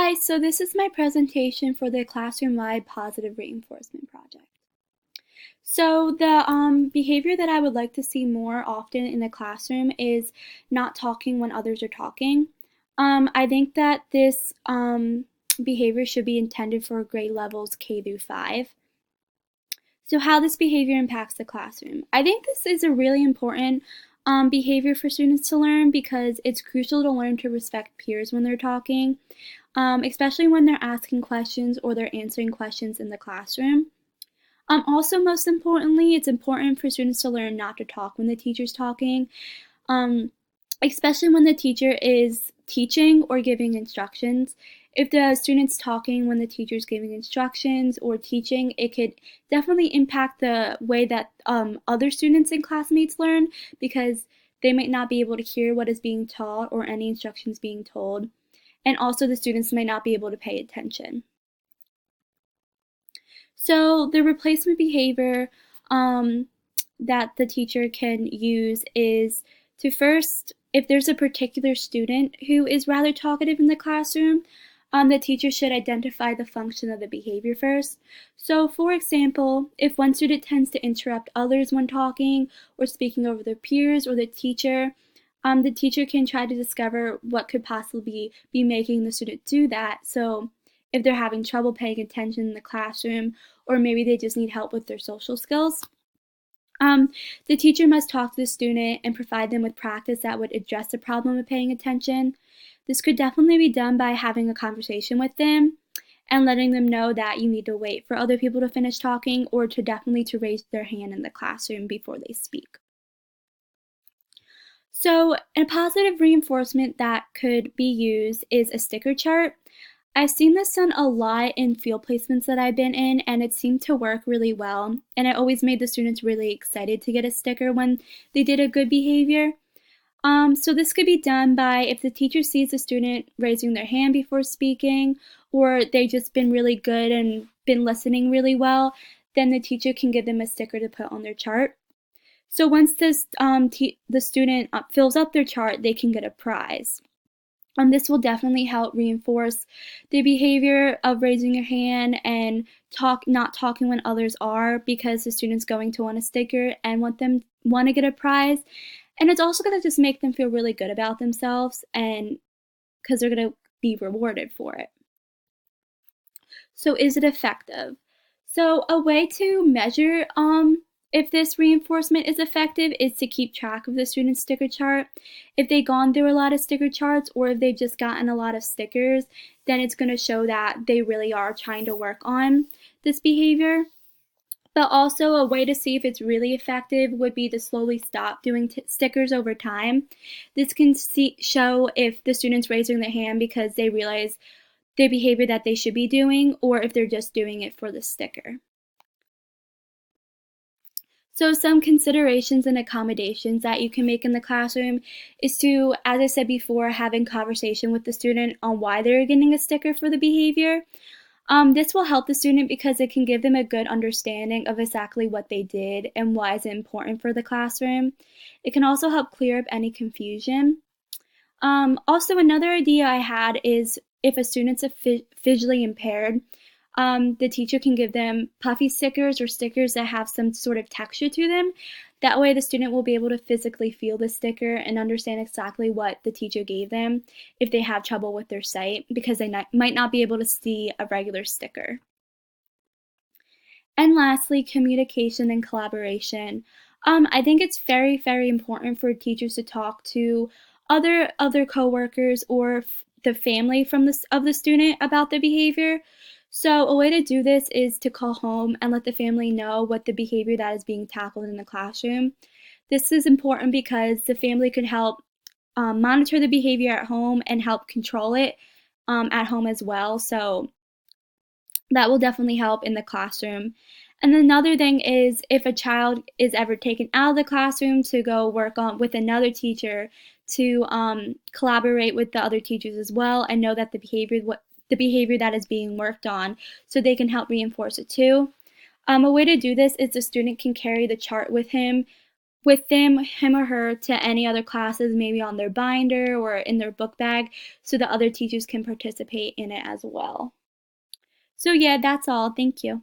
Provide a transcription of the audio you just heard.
Hi, so this is my presentation for the classroom-wide positive reinforcement project. So the behavior that I would like to see more often in the classroom is not talking when others are talking. I think that this behavior should be intended for grade levels K through 5. So how this behavior impacts the classroom. I think this is a really important behavior for students to learn because it's crucial to learn to respect peers when they're talking, especially when they're asking questions or they're answering questions in the classroom. Also, most importantly, it's important for students to learn not to talk when the teacher's talking, um, especially when the teacher is teaching or giving instructions. If the student's talking when the teacher's giving instructions or teaching, it could definitely impact the way that other students and classmates learn because they might not be able to hear what is being taught or any instructions being told. And also, the students might not be able to pay attention. So the replacement behavior that the teacher can use is to first, if there's a particular student who is rather talkative in the classroom, the teacher should identify the function of the behavior first. So for example, if one student tends to interrupt others when talking or speaking over their peers or the teacher can try to discover what could possibly be making the student do that. So if they're having trouble paying attention in the classroom, or maybe they just need help with their social skills. The teacher must talk to the student and provide them with practice that would address the problem of paying attention. This could definitely be done by having a conversation with them and letting them know that you need to wait for other people to finish talking or to raise their hand in the classroom before they speak. So, a positive reinforcement that could be used is a sticker chart. I've seen this done a lot in field placements that I've been in, and it seemed to work really well. And it always made the students really excited to get a sticker when they did a good behavior. So this could be done by if the teacher sees a student raising their hand before speaking, or they've just been really good and been listening really well, then the teacher can give them a sticker to put on their chart. So once the student fills up their chart, they can get a prize. This will definitely help reinforce the behavior of raising your hand and not talking when others are, because the student's going to want a sticker and want to get a prize. And it's also going to just make them feel really good about themselves, and because they're going to be rewarded for it. So is it effective? So a way to measure if this reinforcement is effective is to keep track of the student's sticker chart. If they've gone through a lot of sticker charts or if they've just gotten a lot of stickers, then it's going to show that they really are trying to work on this behavior. But also a way to see if it's really effective would be to slowly stop doing stickers over time. This can show if the student's raising their hand because they realize the behavior that they should be doing, or if they're just doing it for the sticker. So some considerations and accommodations that you can make in the classroom is to, as I said before, having conversation with the student on why they're getting a sticker for the behavior. This will help the student because it can give them a good understanding of exactly what they did and why it's important for the classroom. It can also help clear up any confusion. Also, another idea I had is if a student's visually impaired, the teacher can give them puffy stickers or stickers that have some sort of texture to them. That way the student will be able to physically feel the sticker and understand exactly what the teacher gave them if they have trouble with their sight, because they might not be able to see a regular sticker. And lastly, communication and collaboration. I think it's very, very important for teachers to talk to other coworkers or the family of the student about the behavior. So a way to do this is to call home and let the family know what the behavior that is being tackled in the classroom. This is important because the family could help monitor the behavior at home and help control it at home as well. So that will definitely help in the classroom. And another thing is if a child is ever taken out of the classroom to go work on with another teacher, to collaborate with the other teachers as well and know that the behavior that is being worked on, so they can help reinforce it too. A way to do this is the student can carry the chart with him with them, him or her, to any other classes, maybe on their binder or in their book bag, so the other teachers can participate in it as well. So yeah, that's all. Thank you.